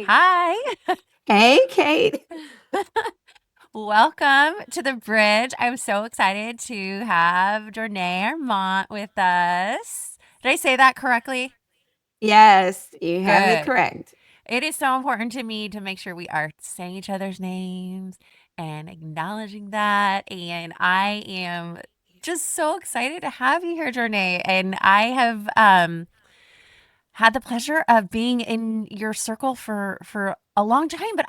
Hi. Hey, Kate. Welcome to the bridge. I'm so excited to have Jornéa Armant with us. Did I say that correctly? Yes, you have it Good. correct. It is so important to me to make sure we are saying each other's names and acknowledging that. And I am just so excited to have you here, Jornay. And I have had the pleasure of being in your circle for a long time, but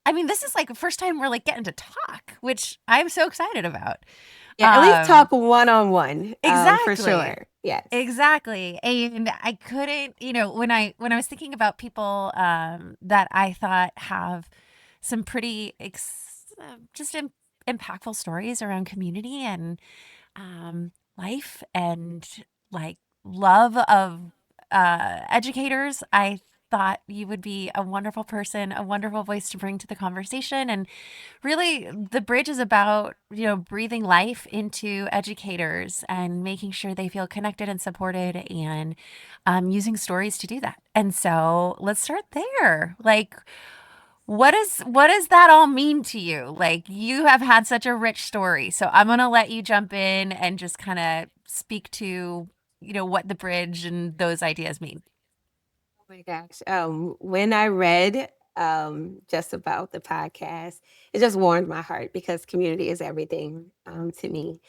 I mean, this is like the first time we're like getting to talk, which I'm so excited about. Yeah, at least Um, talk one on one, for exactly. sure. Yes. Exactly. And I couldn't, when I was thinking about people that I thought have some pretty just impactful stories around community and life and like love of educators, I thought you would be a wonderful person, a wonderful voice to bring to the conversation. And really, the bridge is about, breathing life into educators and making sure they feel connected and supported and using stories to do that. And so let's start there. Like, what does that all mean to you? Like you have had such a rich story. So I'm going to let you jump in and just kind of speak to, what the bridge and those ideas mean. Oh my gosh. When I read just about the podcast, it just warmed my heart because community is everything to me.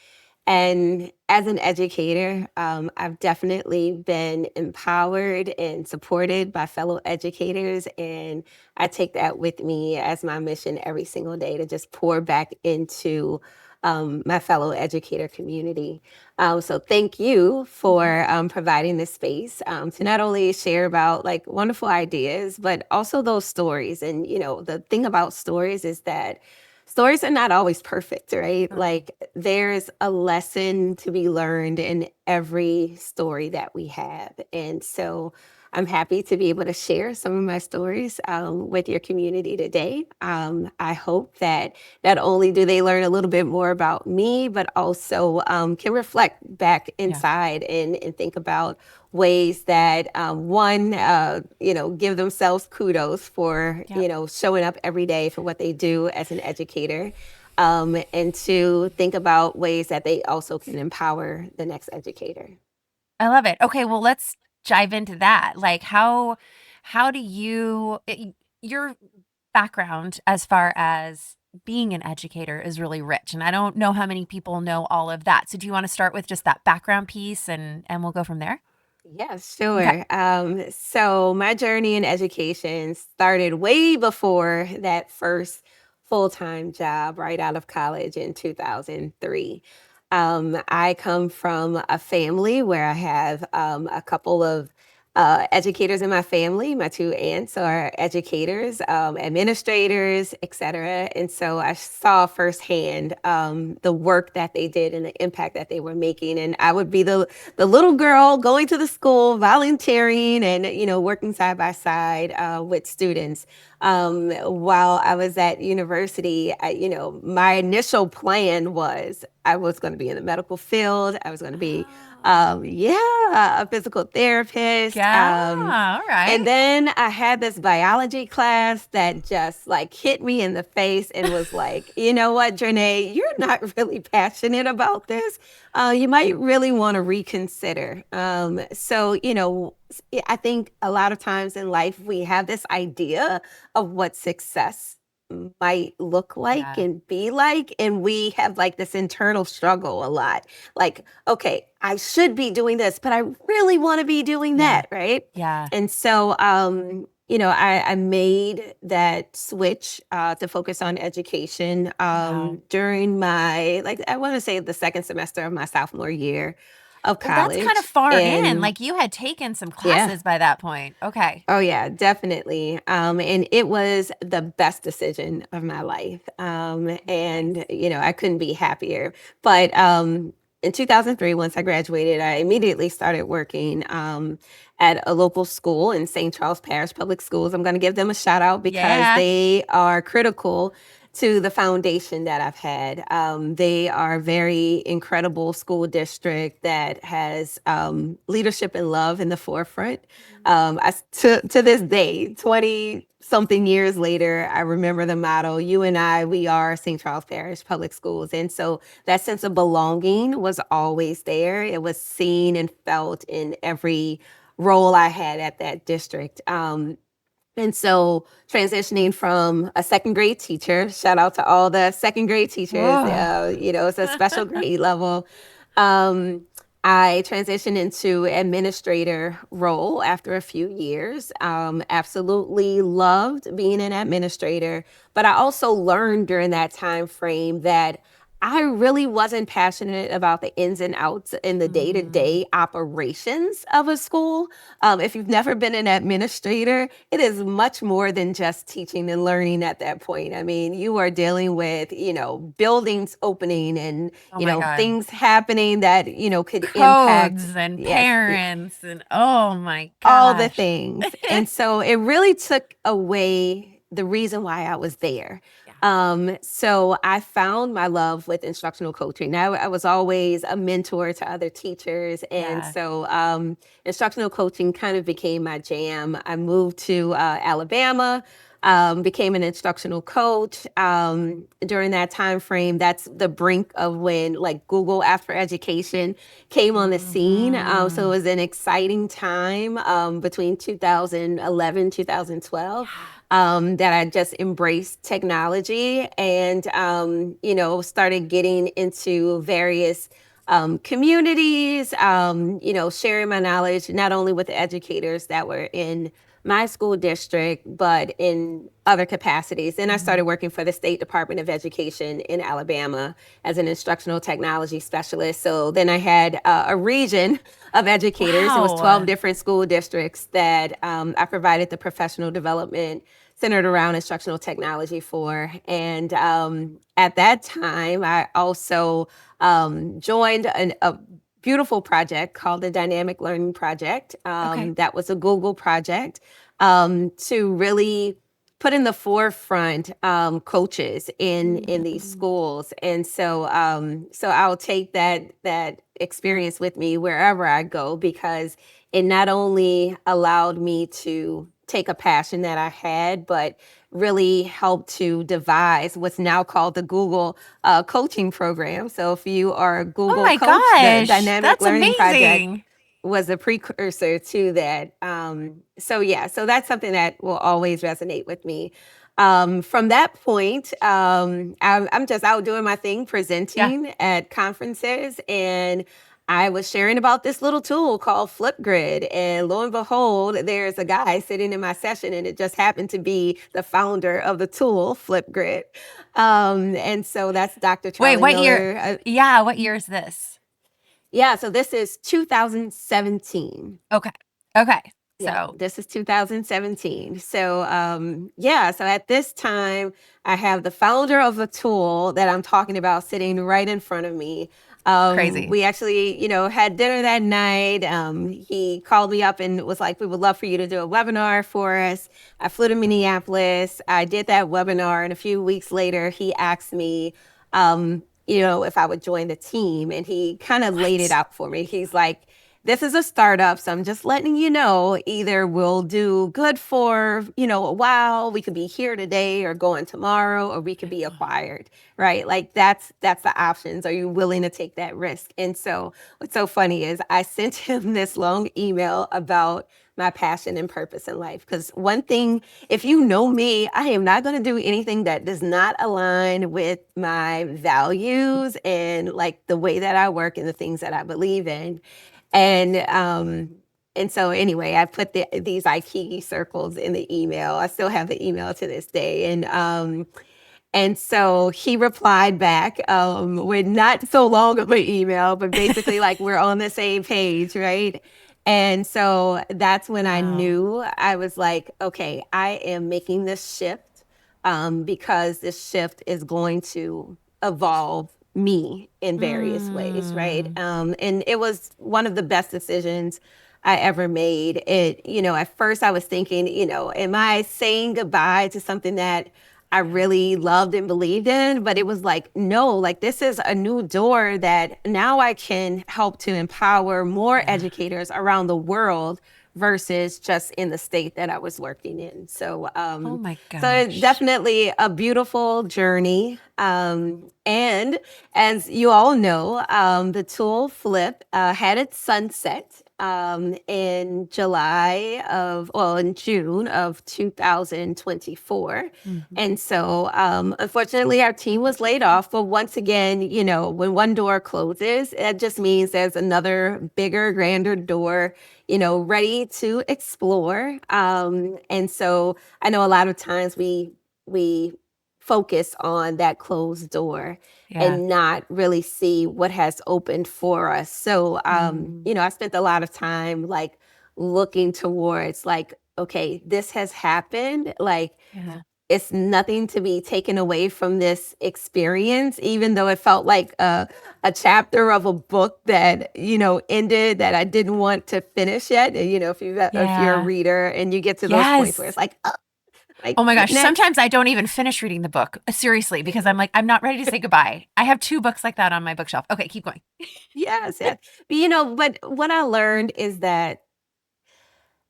And as an educator, I've definitely been empowered and supported by fellow educators. And I take that with me as my mission every single day to just pour back into my fellow educator community. So thank you Mhm. for providing this space to not only share about like wonderful ideas, but also those stories. And, the thing about stories is that stories are not always perfect, right? Uh-uh. Like there's a lesson to be learned in every story that we have. And so I'm happy to be able to share some of my stories with your community today. I hope that not only do they learn a little bit more about me, but also can reflect back Yeah. inside and think about ways that one, give themselves kudos for, Yep. showing up every day for what they do as an educator. And to think about ways that they also can empower the next educator. I love it. Okay, well, let's dive into that. Like how do your background as far as being an educator is really rich, and I don't know how many people know all of that. So do you want to start with just that background piece and we'll go from there? Yes, Okay. sure. So my journey in education started way before that first full-time job right out of college in 2003. I come from a family where I have a couple of educators in my family. My two aunts are educators, administrators, etc. And so I saw firsthand the work that they did and the impact that they were making. And I would be the little girl going to the school, volunteering, and working side by side with students. While I was at university, my initial plan was I was going to be in the medical field. I was going to be, Oh. yeah, a physical therapist. Yeah, all And right. then I had this biology class that just like hit me in the face and was like, you know what, Janae, you're not really passionate about this. You might really want to reconsider. I think a lot of times in life we have this idea of what success might look like Yeah. and be like. And we have like this internal struggle a lot. Like, okay, I should be doing this, but I really want to be doing Yeah. that, right? Yeah. And so, I made that switch to focus on education Wow. during my, like, I want to say the second semester of my sophomore year of Well, that's kind of college. far in. And Like you had taken some yeah, classes by that point. Okay. oh yeah, definitely. And it was the best decision of my life. And Nice. I couldn't be happier. But in 2003, once I graduated, I immediately started working at a local school in St. Charles Parish Public Schools. I'm going to give them a shout out because Yeah. they are critical to the foundation that I've had. They are a very incredible school district that has leadership and love in the forefront. To this day, 20 something years later, I remember the motto, you and I, we are St. Charles Parish Public Schools. And so that sense of belonging was always there. It was seen and felt in every role I had at that district. And so transitioning from a second grade teacher, shout out to all the second grade teachers, Oh. it's a special grade level. Um, I transitioned into administrator role after a few years. Absolutely loved being an administrator, but I also learned during that time frame that I really wasn't passionate about the ins and outs and the Mm. day-to-day operations of a school. If you've never been an administrator, it is much more than just teaching and learning at that point. I mean, you are dealing with, buildings opening and, Oh my God. things happening that, could impact, Codes and yes, parents and oh my all the gosh. things. And so it really took away the reason why I was there. Yeah. So I found my love with instructional coaching. Now, I was always a mentor to other teachers. And Yeah. so instructional coaching kind of became my jam. I moved to Alabama, became an instructional coach. During that time frame, that's the brink of when like Google after education came on the scene. So it Mhm. was an exciting time between 2011, 2012 Yeah. that I just embraced technology and, started getting into various communities, sharing my knowledge, not only with the educators that were in my school district, but in other capacities. Then I started Mhm. working for the State Department of Education in Alabama as an instructional technology specialist. So then I had a region of educators. It was 12 Wow. different school districts that I provided the professional development centered around instructional technology for. And at that time, I also joined a beautiful project called the Dynamic Learning Project. Okay. That was a Google project to really put in the forefront coaches in these Mhm. schools, and so I'll take that experience with me wherever I go because it not only allowed me to take a passion that I had, but really helped to devise what's now called the Google coaching program. So if you are a Oh Google my coach, the gosh. Dynamic That's Learning Project amazing. was a precursor to that. So yeah, so that's something that will always resonate with me. From that point, I'm just out doing my thing, Yeah. presenting at conferences, and I was sharing about this little tool called Flipgrid. And lo and behold, there's a guy sitting in my session, and it just happened to be the founder of the tool, Flipgrid. And so that's Dr. Wait, Charlie what year? Miller. Yeah, what year is this? Yeah, so this is 2017. Okay. Okay. Yeah, So this is 2017. So, yeah, so at this time, I have the founder of a tool that I'm talking about sitting right in front of me. crazy. We actually, had dinner that night. He called me up and was like, we would love for you to do a webinar for us. I flew to Minneapolis. I did that webinar, and a few weeks later, he asked me, if I would join the team, and he kind of laid it What? out for me. He's like, this is a startup, so I'm just letting you know, either we'll do good for, a while, we could be here today or going tomorrow, or we could be acquired, right? Like that's the options. Are you willing to take that risk? And so what's so funny is I sent him this long email about my passion and purpose in life. Because one thing, if you know me, I am not going to do anything that does not align with my values and like the way that I work and the things that I believe in. And so anyway, I put these Ikea circles in the email. I still have the email to this day. And so he replied back with not so long of an email, but basically like we're on the same page, right? And so that's when I Wow. knew. I was like, okay, I am making this shift because this shift is going to evolve me in various ways, right? Mm. And it was one of the best decisions I ever made. At first I was thinking, am I saying goodbye to something that I really loved and believed in, but it was like, no, like this is a new door that now I can help to empower more Yeah. educators around the world versus just in the state that I was working in. Oh my So gosh. definitely a beautiful journey. And as you all know, the tool Flip had its sunset in June of 2024. Mhm. And so, unfortunately, our team was laid off. But once again, you know, when one door closes, it just means there's another bigger, grander door, you know, ready to explore. And so I know a lot of times we focus on that closed door Yeah. and not really see what has opened for us. So, Mm. you know, I spent a lot of time like looking towards like, okay, this has happened. Like, Yeah. it's nothing to be taken away from this experience, even though it felt like a chapter of a book that, you know, ended that I didn't want to finish yet. And, you know, if you're a Yeah. reader and you get to those points where Yes. it's like Oh my gosh. next. Sometimes I don't even finish reading the book. Seriously, because I'm like, I'm not ready to say goodbye. I have two books like that on my bookshelf. Okay, keep going. Yes, yes. But, you know, but what I learned is that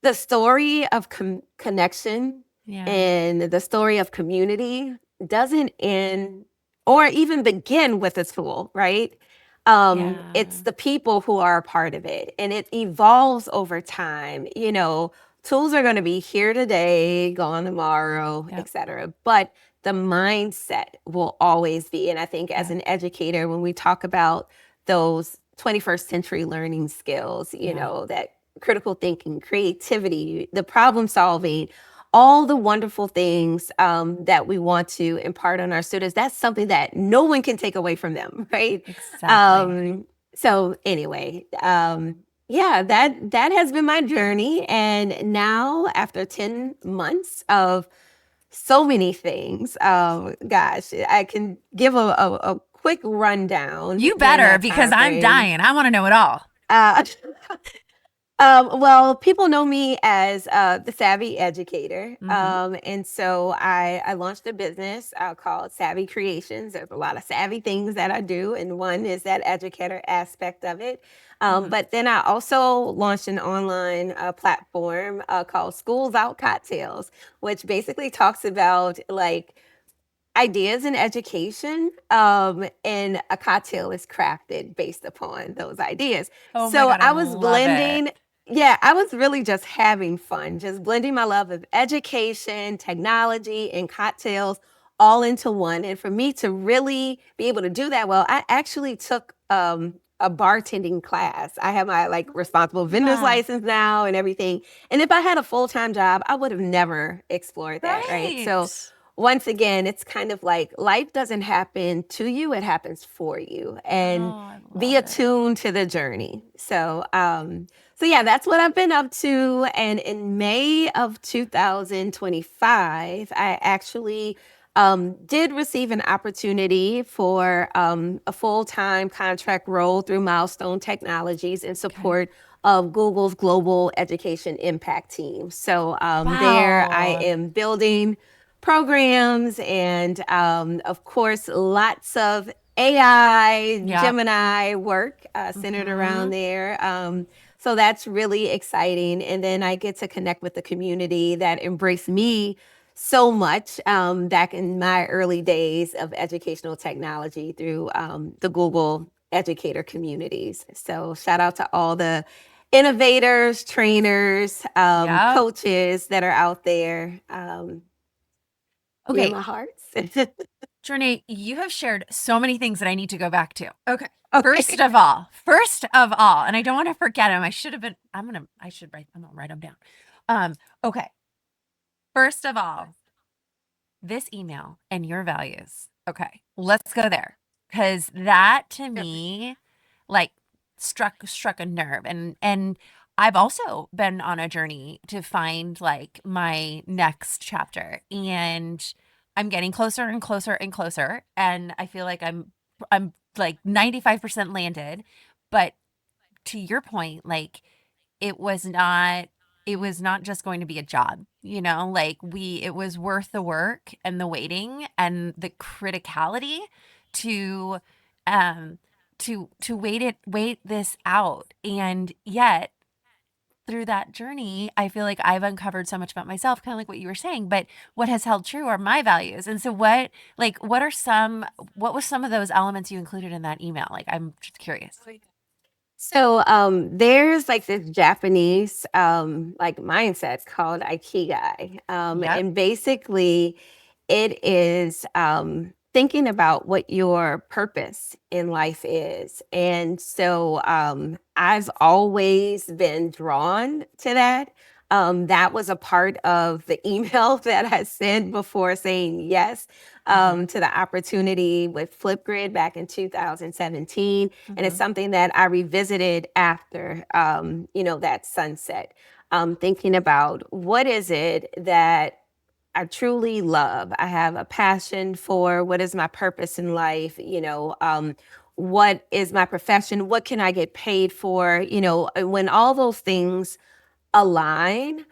the story of connection Yeah. and the story of community doesn't end or even begin with a tool, right? It's Yeah. the people who are a part of it, and it evolves over time. You know, tools are going to be here today, gone tomorrow, Yep. etc. But the mindset will always be. And I think as Yep. an educator, when we talk about those 21st century learning skills, you Yeah. know, that critical thinking, creativity, the problem solving, all the wonderful things that we want to impart on our students. That's something that no one can take away from them, right? Exactly. So anyway, yeah, that has been my journey, and now after 10 months of so many things, gosh, I can give a quick rundown You during better that because time I'm frame. dying. I want to know it all. Uh, well, people know me as the Savvy Educator. Hmm. And so I launched a business called Savvy Creations. There's a lot of savvy things that I do, and one is that educator aspect of it. Hmm. But then I also launched an online platform called Schools Out Cocktails, which basically talks about like ideas in education, and a cocktail is crafted based upon those ideas. Oh my So God, I I was love it. blending, yeah, I was really just having fun, just blending my love of education, technology, and cocktails all into one. And for me to really be able to do that well, I actually took a bartending class. I have my like responsible vendor's Yeah. license now and everything. And if I had a full-time job, I would have never explored that, right? So Right. once again, it's kind of like life doesn't happen to you, it happens for you. Oh, And I be love it. attuned to the journey. So yeah, that's what I've been up to. And in May of 2025, I actually did receive an opportunity for a full-time contract role through Milestone Technologies in Okay. support of Google's global education impact team. So there I Wow. am building programs and, of course, lots of AI, Yep. Gemini work centered around Hmm. there. So that's really exciting. And then I get to connect with the community that embraced me so much back in my early days of educational technology through the Google educator communities. So shout out to all the innovators, trainers, Yep. coaches that are out there. You're Okay. my hearts. Jornay, you have shared so many things that I need to go back to. Okay. Okay. First of all, and I don't want to forget them. I should have been, I should write, I'm gonna write them down. Okay. First of all, this email and your values. Okay. Let's go there. Cause that to me, like struck a nerve. And I've also been on a journey to find like my next chapter. And I'm getting closer and closer and closer. And I feel like I'm like 95% landed. But to your point, like it was not it was not just going to be a job, like it was worth the work and the waiting and the criticality to um to wait this out. And yet through that journey, I feel like I've uncovered so much about myself, kind of like what you were saying, but what has held true are my values. And so what was some of those elements you included in that email? Like, I'm just curious. So there's like this Japanese like mindset called Ikigai. Yep. And basically it is thinking about what your purpose in life is. And so I've always been drawn to that. That was a part of the email that I sent before saying yes Mhm. to the opportunity with Flipgrid back in 2017. And it's Mhm. something that I revisited after, that sunset, thinking about what is it that I truly love. I have a passion for what is my purpose in life, what is my profession? What can I get paid for? And when all those things align,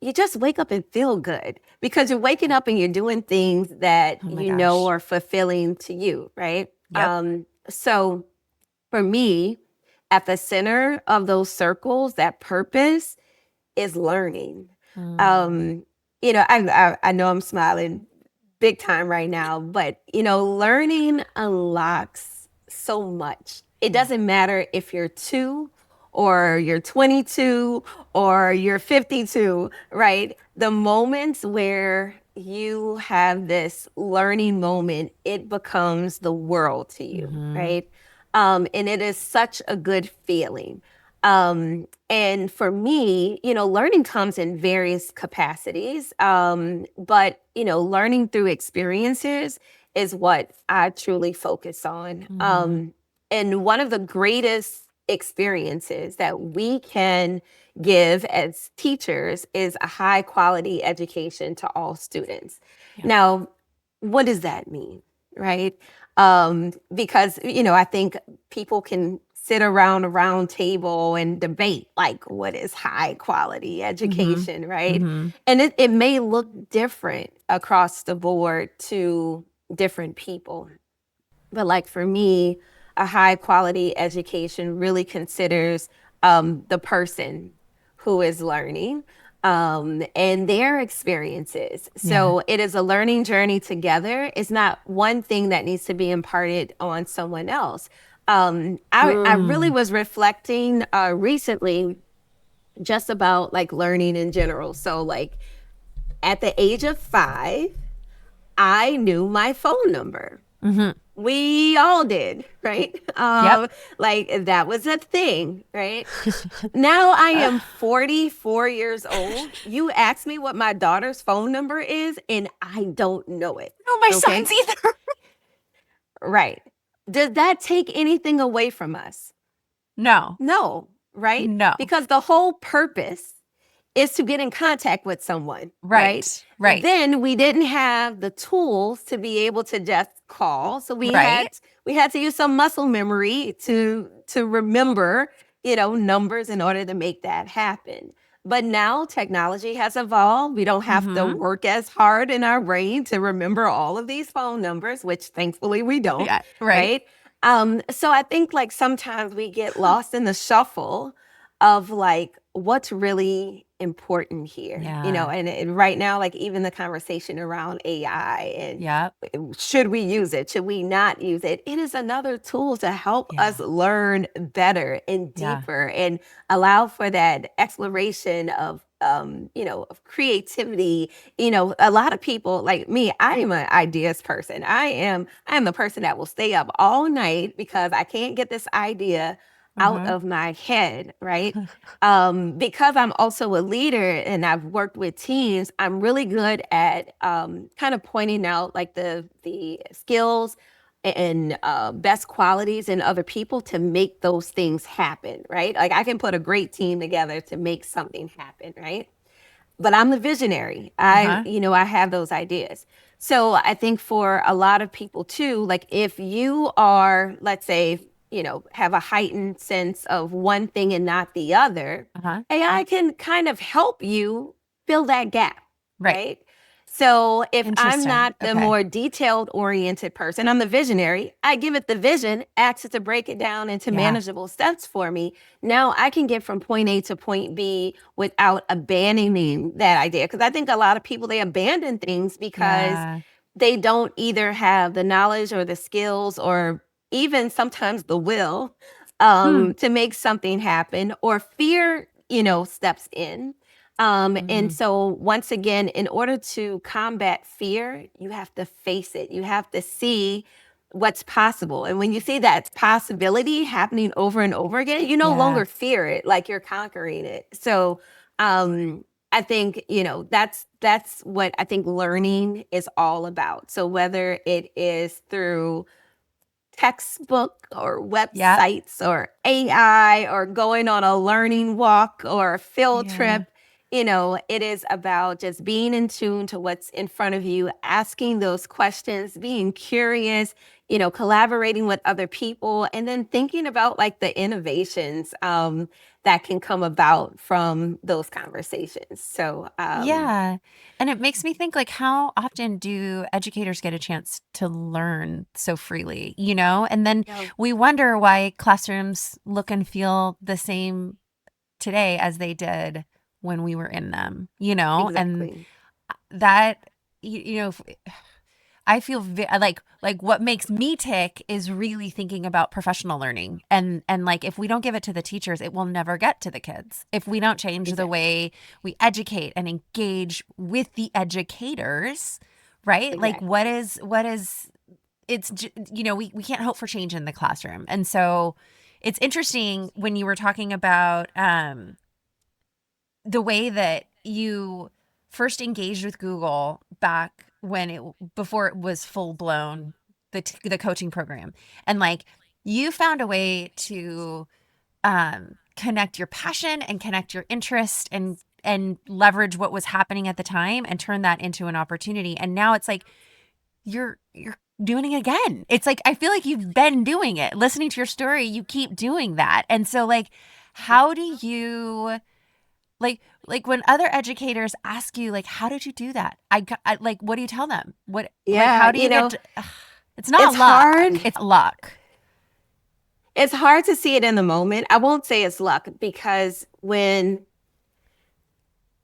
you just wake up and feel good because you're waking Yeah. up and you're doing things that Oh my you know gosh. are fulfilling to you, right? Yep. So for me, at the center of those circles, that purpose is learning. Mm. Um, I know I'm smiling big time right now, but learning unlocks so much. It Yeah. doesn't matter if you're 2 or you're 22 or you're 52, right? The moments where you have this learning moment, it becomes the world to you, Mhm. right? And it is such a good feeling. And for me, learning comes in various capacities. But, learning through experiences is what I truly focus on. Mhm. And one of the greatest experiences that we can give as teachers is a high quality education to all students. Yeah. Now, what does that mean? Right? Because, I think people can sit around a round table and debate like what is high quality Mhm. education, right? Mhm. And it may look different across the board to different people. But like for me, a high quality education really considers the person who is learning and their experiences. Yeah. So it is a learning journey together. It's not one thing that needs to be imparted on someone else. I really Mm. was reflecting recently just about like learning in general. So, like at the age of 5, I knew my phone number. Mhm. We all did, right? Yep. Like that was a thing, right? Now I am 44 years old. You ask me what my daughter's phone number is, and I don't know it. No, my Okay. son's either. Right. Does that take anything away from us? No. No, right? No. Because the whole purpose is to get in contact with someone, right? Right. Right. Then we didn't have the tools to be able to just call. So Right. we had to use some muscle memory to remember, numbers in order to make that happen. But now technology has evolved. We don't have to Mhm. work as hard in our brain to remember all of these phone numbers, which thankfully we don't, Yeah. Right. right? So I think like sometimes we get lost in the shuffle of like what's really important here, Yeah. and right now, like even the conversation around AI and Yep. should we use it? Should we not use it? It is another tool to help us Yeah. learn better and Yeah. deeper and allow for that exploration of creativity. A lot of people like me, I am an ideas person. I am the person that will stay up all night because I can't get this idea out Uh-huh. of my head, right? Because I'm also a leader and I've worked with teams, I'm really good at kind of pointing out like the skills and best qualities in other people to make those things happen, right? Like I can put a great team together to make something happen, right? But I'm the visionary. Uh-huh. I have those ideas. So I think for a lot of people too, like if you are, let's say, have a heightened sense of one thing and not the other, Uh-huh. AI can kind of help you fill that gap, Right. right? So if I'm Interesting. not the Okay. more detailed oriented person, I'm the visionary, I give it the vision, ask it to break it down into Yeah. manageable steps for me. Now I can get from point A to point B without abandoning that idea. Because I think a lot of people, they abandon things because Yeah. they don't either have the knowledge or the skills or even sometimes the will Hmm. to make something happen, or fear, steps in. And Mm. so, once again, in order to combat fear, you have to face it. You have to see what's possible. And when you see that possibility happening over and over again, you no Yeah. longer fear it, like you're conquering it. So, um, I think, that's what I think learning is all about. So whether it is through textbook or Yep. websites or AI or going on a learning walk or a field Yeah. trip. It is about just being in tune to what's in front of you, asking those questions, being curious, collaborating with other people, and then thinking about like the innovations that can come about from those conversations. So, Yeah. And it makes me think like how often do educators get a chance to learn so freely, you know? And then yeah, we wonder why classrooms look and feel the same today as they did when we were in them, you know? And exactly. that you know, I feel like what makes me tick is really thinking about professional learning, and like if we don't give it to the teachers, it will never get to the kids. If we don't change the Exactly. way we educate and engage with the educators, right? Like Exactly. what is we can't hope for change in the classroom. And so it's interesting when you were talking about the way that you first engaged with Google back when it before it was full blown the coaching program, and like you found a way to connect your passion and connect your interest and leverage what was happening at the time and turn that into an opportunity. And now it's like you're doing it again. It's like I feel like you've been doing it. Listening to your story, you keep doing that. And so like how do you like when other educators ask you like how did you do that? I like what do you tell them? What like Yeah, how do you get it's it's not luck. hard. It's luck. It's hard to see it in the moment. I won't say it's luck because when,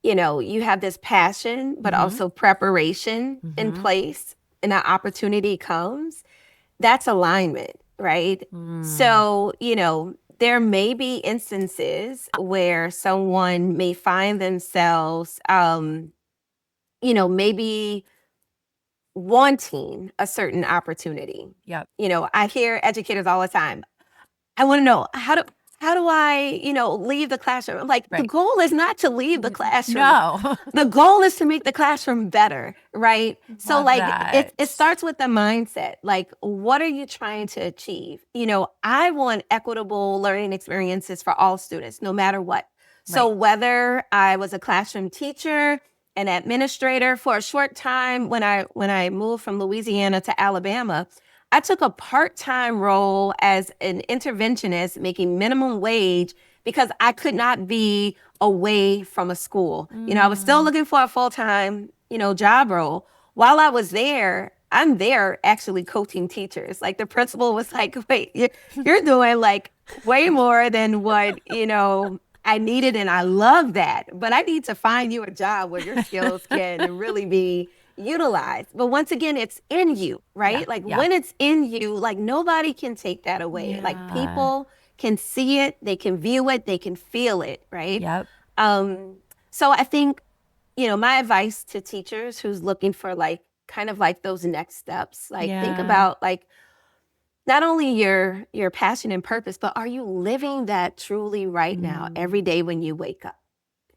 you have this passion, but Mhm. also preparation in Mhm. place and that opportunity comes, that's alignment, right? Mm. So, there may be instances where someone may find themselves, maybe wanting a certain opportunity. Yep. I hear educators all the time. I want to know how do I, leave the classroom? I'm like, the Right. goal is not to leave the classroom. No. The goal is to make the classroom better, right? So Love like it that. starts with the mindset. Like, what are you trying to achieve? I want equitable learning experiences for all students, no matter what. So Right. whether I was a classroom teacher, an administrator for a short time when I moved from Louisiana to Alabama, I took a part-time role as an interventionist making minimum wage because I could not be away from a school. I was still Mm. looking for a full-time, job role. While I was there, I'm there actually coaching teachers. Like the principal was like, "Wait, you're doing like way more than what, I needed and I love that. But I need to find you a job where your skills can really be utilized." But once again, it's in you, Yeah. right? Like Yeah. when it's in you, like nobody can take that away. Like Yeah. people can see it, they can view it, they can feel it, right? Yep. Um, so I think, my advice to teachers who's looking for like kind of like those next steps, like think Yeah. about like not only your passion and purpose, but are you living that truly right now every Mm. day when you wake up,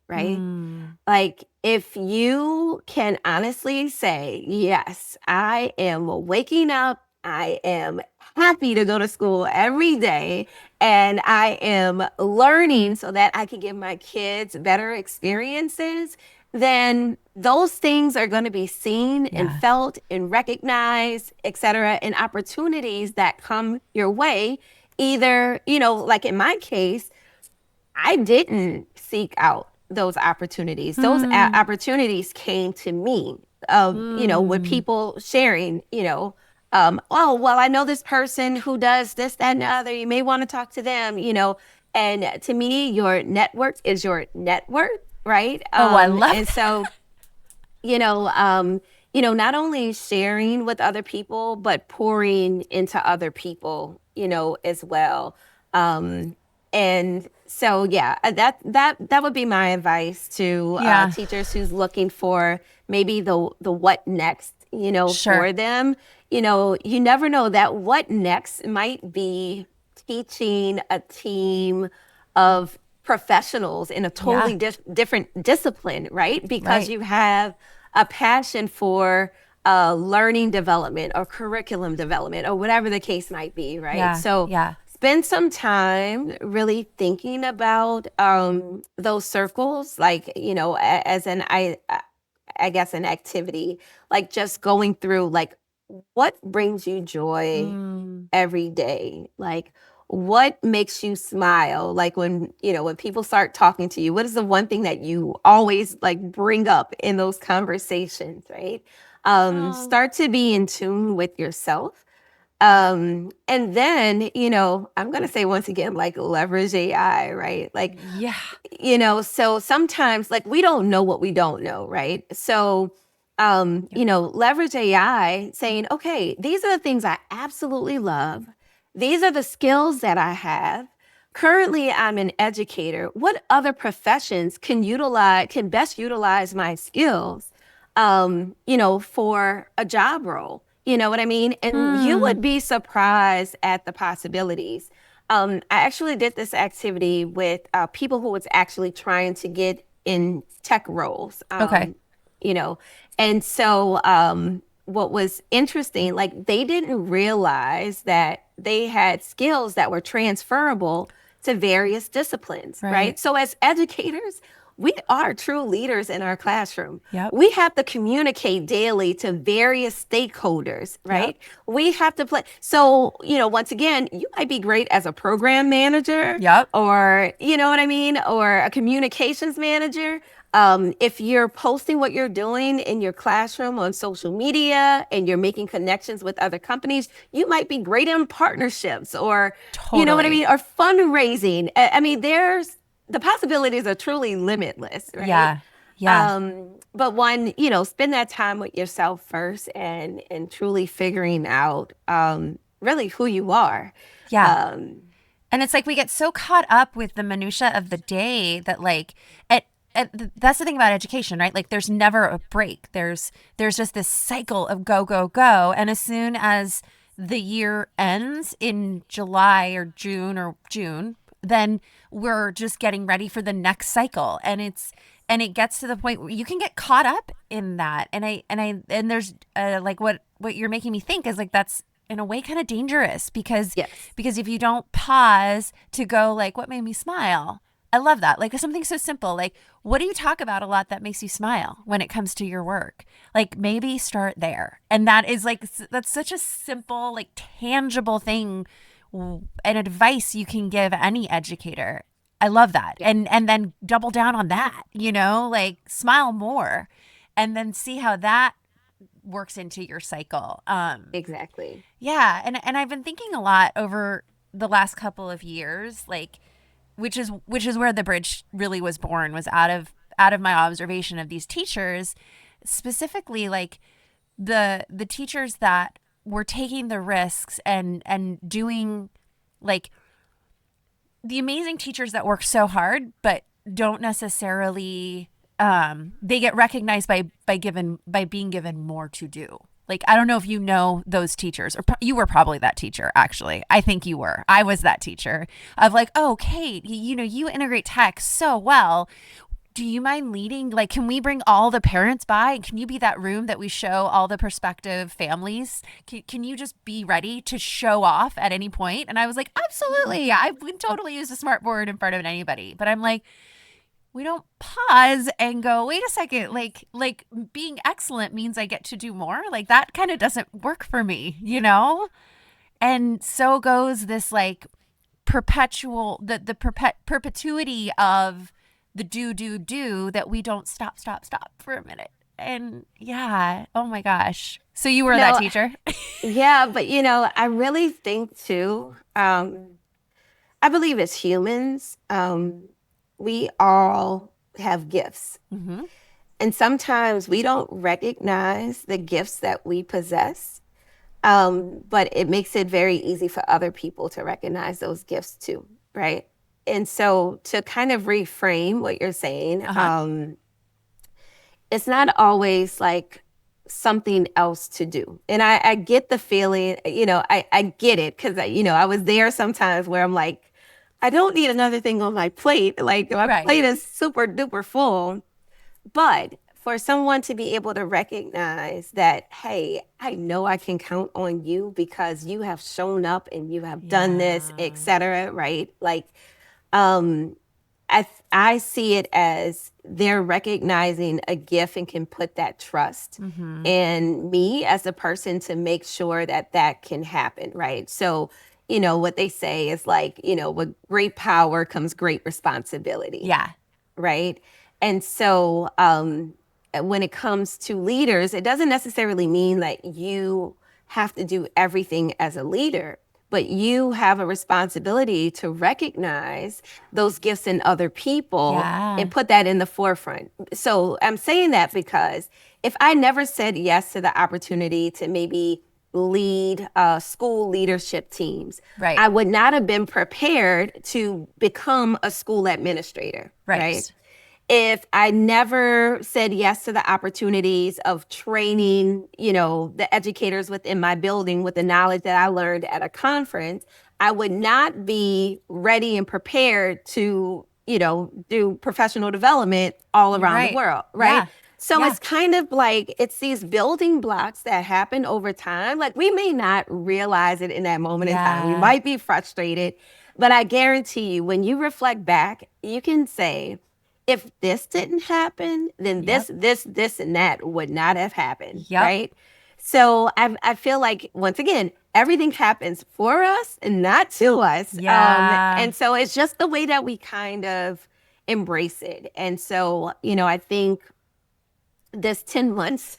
right? Mm. Like, if you can honestly say, yes, I am waking up, I am happy to go to school every day, and I am learning so that I can give my kids better experiences, then those things are going to be seen and Yeah. felt and recognized, et cetera, and opportunities that come your way either, like in my case, I didn't seek out those opportunities. Those Hmm. opportunities came to me, with Mm. people sharing, oh, well, I know this person who does this, that, and the other. You may want to talk to them, And to me, your network is your net worth, right? Oh, I love And so not only sharing with other people, but pouring into other people, as well. Um, and so, yeah, that would be my advice to Yeah, teachers who's looking for maybe the what next, sure. for them. You never know that what next might be teaching a team of professionals in a Yeah, totally different discipline, right? Because right. you have a passion for learning development or curriculum development or whatever the case might be, right? Yeah, So yeah, spend some time really thinking about those circles, like, as I guess an activity, like just going through like what brings you joy mm, every day? Like, what makes you smile? Like when people start talking to you, what is the one thing that you always like bring up in those conversations, right? oh, Start to be in tune with yourself. And then, I'm going to say once again, like leverage AI, right? Like, yeah, so sometimes like we don't know what we don't know, right? So, yep, leverage AI saying, okay, these are the things I absolutely love. These are the skills that I have. Currently, I'm an educator. What other professions can best utilize my skills, for a job role? You know what I mean? And you hmm, would be surprised at the possibilities. I actually did this activity with people who was actually trying to get in tech roles, okay, you know, and so what was interesting, like they didn't realize that they had skills that were transferable to various disciplines, right, right? So as educators, we are true leaders in our classroom. yep, We have to communicate daily to various stakeholders, yep, right? We have to play. So, once again, you might be great as a program manager yep, or, you know what I mean, or a communications manager. If you're posting what you're doing in your classroom on social media and you're making connections with other companies, you might be great in partnerships or, you know what I totally, mean, or fundraising. I mean, the possibilities are truly limitless, right? yeah, yeah, But one, spend that time with yourself first and truly figuring out really who you are. yeah. Um, And it's like we get so caught up with the minutia of the day that like that's the thing about education, right? Like there's never a break. There's just this cycle of go go go, and as soon as the year ends in July or June, then we're just getting ready for the next cycle, and it gets to the point where you can get caught up in that. And there's like what you're making me think is like that's in a way kind of dangerous yes. because if you don't pause to go like what made me smile. I love that. Like something so simple. Like what do you talk about a lot that makes you smile when it comes to your work? Like maybe start there. And that is like that's such a simple like tangible thing and advice you can give any educator. I love that. Yeah, And then double down on that, like smile more and then see how that works into your cycle. exactly. Yeah, and I've been thinking a lot over the last couple of years, like which is where the bridge really was born, was out of my observation of these teachers, specifically like the teachers that were taking the risks and doing like the amazing teachers that work so hard but don't necessarily they get recognized by being given more to do. Like I don't know if you know those teachers, or you were probably that teacher. Actually, I think you were. I was that teacher of like, oh, Kate, you integrate tech so well. Do you mind leading? Like, can we bring all the parents by? And can you be that room that we show all the prospective families? Can you just be ready to show off at any point? And I was like, absolutely. I would totally use a smart board in front of anybody. But I'm like, we don't pause and go, wait a second, like being excellent means I get to do more. Like that kind of doesn't work for me. And so goes this like perpetuity of the do that we don't stop for a minute. And yeah, oh my gosh. So you were that No, teacher? yeah, but I really think too, I believe as humans, we all have gifts. Mm-hmm. And sometimes we don't recognize the gifts that we possess, but it makes it very easy for other people to recognize those gifts too, right? And so to kind of reframe what you're saying, Uh-huh. it's not always like something else to do. And I get the feeling, I get it because, I was there sometimes where I'm like, I don't need another thing on my plate. Like my plate Right. is super duper full. But for someone to be able to recognize that, hey, I know I can count on you because you have shown up and you have done this, et Yeah. cetera, right? Like, um, I see it as they're recognizing a gift and can put that trust Mm-hmm. in me as a person to make sure that that can happen, right? So, what they say is like, with great power comes great responsibility, Yeah. right? And so when it comes to leaders, it doesn't necessarily mean that you have to do everything as a leader, but you have a responsibility to recognize those gifts in other people Yeah. and put that in the forefront. So I'm saying that because if I never said yes to the opportunity to maybe lead school leadership teams, Right. I would not have been prepared to become a school administrator, right? Right. If I never said yes to the opportunities of training, the educators within my building with the knowledge that I learned at a conference, I would not be ready and prepared to, do professional development all You're around the right. world, right? Yeah. So Yeah. it's kind of like it's these building blocks that happen over time. Like we may not realize it in that moment in time. We Yeah. might be frustrated, but I guarantee you, when you reflect back, you can say, if this didn't happen, then Yep. this, and that would not have happened, Yep. right? So I feel like once again, everything happens for us and not to us. Yeah. And so it's just the way that we kind of embrace it. And so, I think this 10 months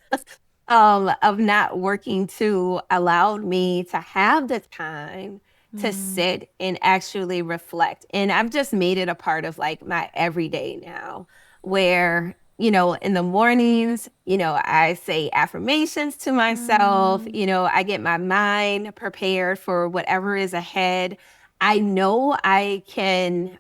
of not working to allowed me to have the time to Mm. sit and actually reflect. And I've just made it a part of like my everyday now, where, in the mornings, I say affirmations to myself, Mm. I get my mind prepared for whatever is ahead. I know I can,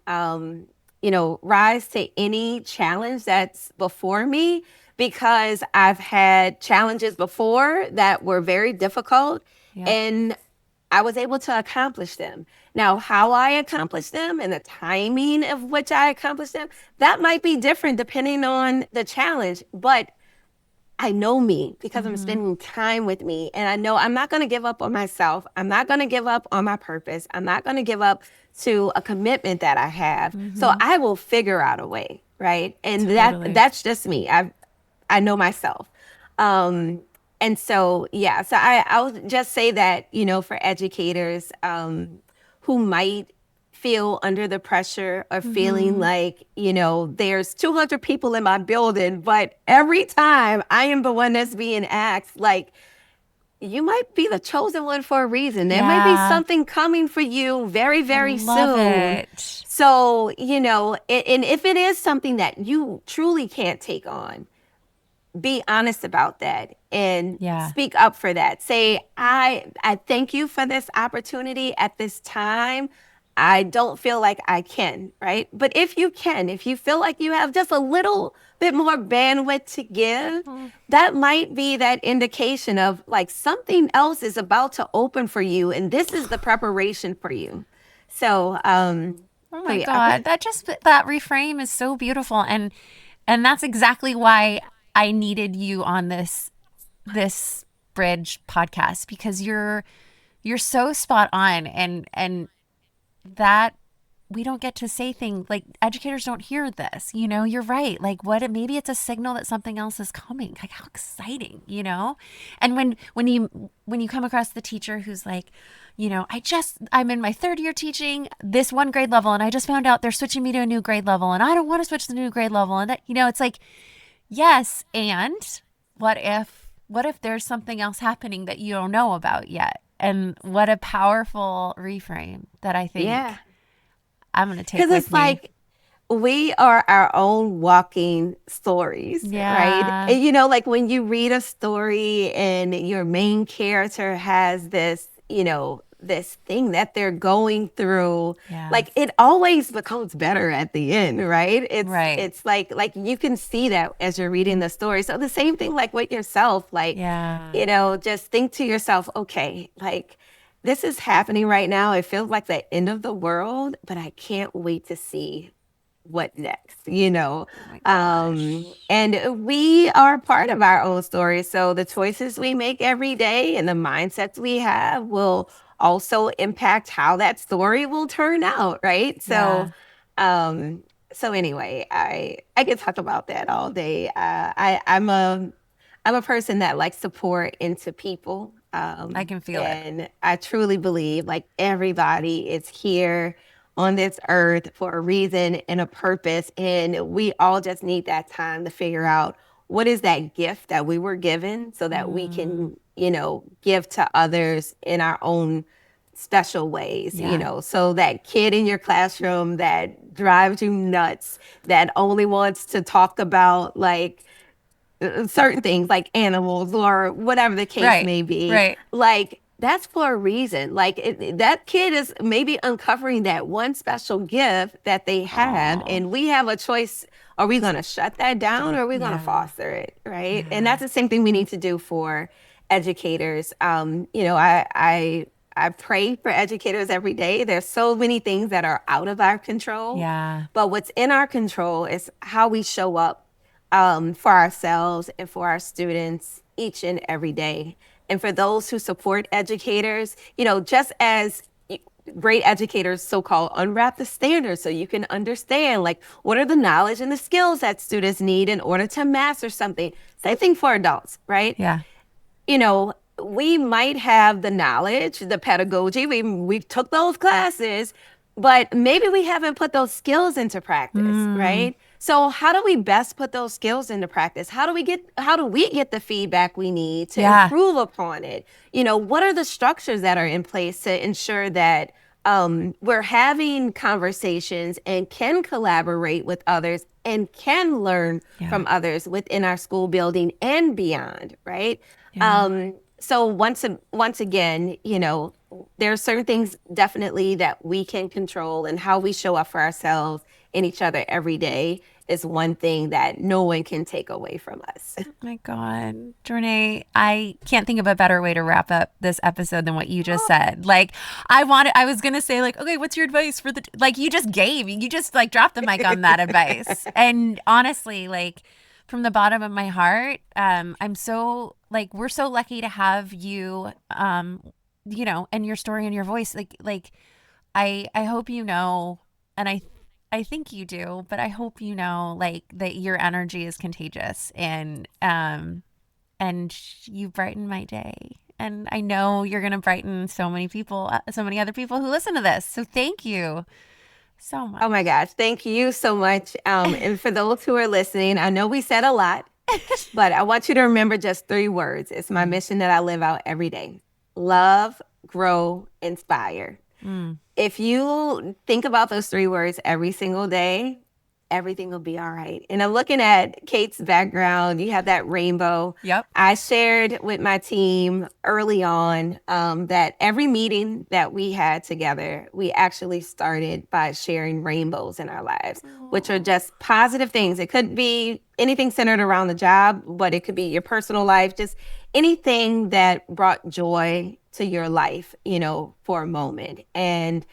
rise to any challenge that's before me because I've had challenges before that were very difficult Yep. and I was able to accomplish them. Now, how I accomplished them and the timing of which I accomplished them, that might be different depending on the challenge, but I know me because I'm Mm-hmm. spending time with me. And I know I'm not going to give up on myself. I'm not going to give up on my purpose. I'm not going to give up to a commitment that I have. So Mm-hmm. I will figure out a way, right? And Totally. that's just me. I know myself. Um, and so, yeah, so I'll just say that, for educators who might feel under the pressure of feeling Mm-hmm. like, there's 200 people in my building, but every time I am the one that's being asked, like, you might be the chosen one for a reason. There might be Yeah. something coming for you very, I very love soon. it. So, and if it is something that you truly can't take on, be honest about that and Yeah. speak up for that. Say, I thank you for this opportunity at this time. I don't feel like I can, right? But if you can, if you feel like you have just a little bit more bandwidth to give, Mm. that might be that indication of like something else is about to open for you and this is the preparation for you. So, Oh so my yeah. God. That reframe is so beautiful. And that's exactly why I needed you on this bridge podcast because you're so spot on and that we don't get to say things like educators don't hear this, you're right. Like maybe it's a signal that something else is coming. Like how exciting, And when you come across the teacher who's like, I'm in my third year teaching this one grade level and I just found out they're switching me to a new grade level and I don't want to switch to the new grade level. And that, it's like, yes. And what if there's something else happening that you don't know about yet? And what a powerful reframe that I Yeah. think I'm going to take Because with it's me. like we are our own walking stories, right? Yeah. And like when you read a story and your main character has this, this thing that they're going through, Yes. like it always becomes better at the end, right? It's Right. it's like you can see that as you're reading the story. So the same thing like with yourself, like, Yeah. just think to yourself, okay, like this is happening right now. It feels like the end of the world, but I can't wait to see what next, Oh my gosh. and we are part of our own story. So the choices we make every day and the mindsets we have will also impact how that story will turn out, right? Yeah. Um, so anyway, I could talk about that all day. I'm a person that likes to pour into people. I can feel it. And I truly believe like everybody is here on this earth for a reason and a purpose. And we all just need that time to figure out what is that gift that we were given so that we Mm, can, give to others in our own special ways, yeah. So that kid in your classroom that drives you nuts, that only wants to talk about like certain things like animals or whatever the case Right. may be, Right. like that's for a reason. Like that kid is maybe uncovering that one special gift that they have, Oh, and we have a choice. Are we going to shut that down or are we going to yeah. foster it? Right. And Yeah. that's the same thing we need to do for educators. I pray for educators every day. There's so many things that are out of our control, Yeah. but what's in our control is how we show up for ourselves and for our students each and every day. And for those who support educators, just as great educators so-called unwrap the standards so you can understand like what are the knowledge and the skills that students need in order to master something. Same thing for adults, right? Yeah. We might have the knowledge, the pedagogy, we took those classes, but maybe we haven't put those skills into practice, Mm, right? So how do we best put those skills into practice? How do we get the feedback we need to yeah. improve upon it? What are the structures that are in place to ensure that we're having conversations and can collaborate with others and can learn Yeah. from others within our school building and beyond, right? Yeah. So once again, there are certain things definitely that we can control, and how we show up for ourselves and each other every day is one thing that no one can take away from us. My God, Jornay, I can't think of a better way to wrap up this episode than what you just said. Like, I was gonna say, like, okay, what's your advice for like, you just like dropped the mic on that advice. And honestly, like, from the bottom of my heart, I'm so like, we're so lucky to have you, and your story and your voice. I hope and I think you do, but I hope like that your energy is contagious and you brighten my day. And I know you're going to brighten so many people, so many other people who listen to this. So thank you so Oh my much. gosh, thank you so much. And for those who are listening, I know we said a lot, but I want you to remember just 3 words. It's my Mm, mission that I live out every day: love, grow, inspire. mm. If you think about those 3 words every single day, everything will be all right. And I'm looking at Kate's background. You have that rainbow. Yep. I shared with my team early on that every meeting that we had together, we actually started by sharing rainbows in our lives, which are Oh, just positive things. It could be anything centered around the job, but it could be your personal life, just anything that brought joy to your life, for a moment. And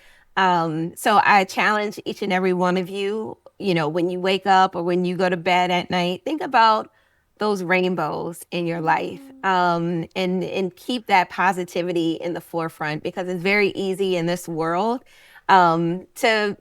so I challenge each and every one of you, when you wake up or when you go to bed at night, think about those rainbows in your life, and keep that positivity in the forefront, because it's very easy in this world to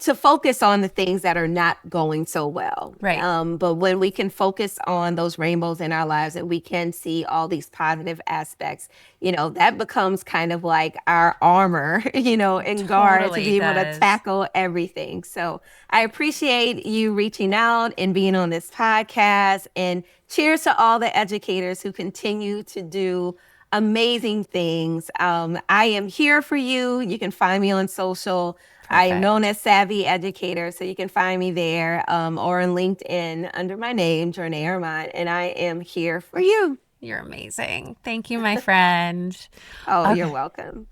to focus on the things that are not going so well. Right. But when we can focus on those rainbows in our lives and we can see all these positive aspects, that becomes kind of like our armor, and guard to Totally be able to does. tackle everything. So I appreciate you reaching out and being on this podcast. And cheers to all the educators who continue to do amazing things. I am here for you. You can find me on social. I am known Perfect. as Savvy Educator, so you can find me there or on LinkedIn under my name, Jornéa Armant, and I am here for you. You're amazing. Thank you, my friend. Oh, you're Okay. welcome.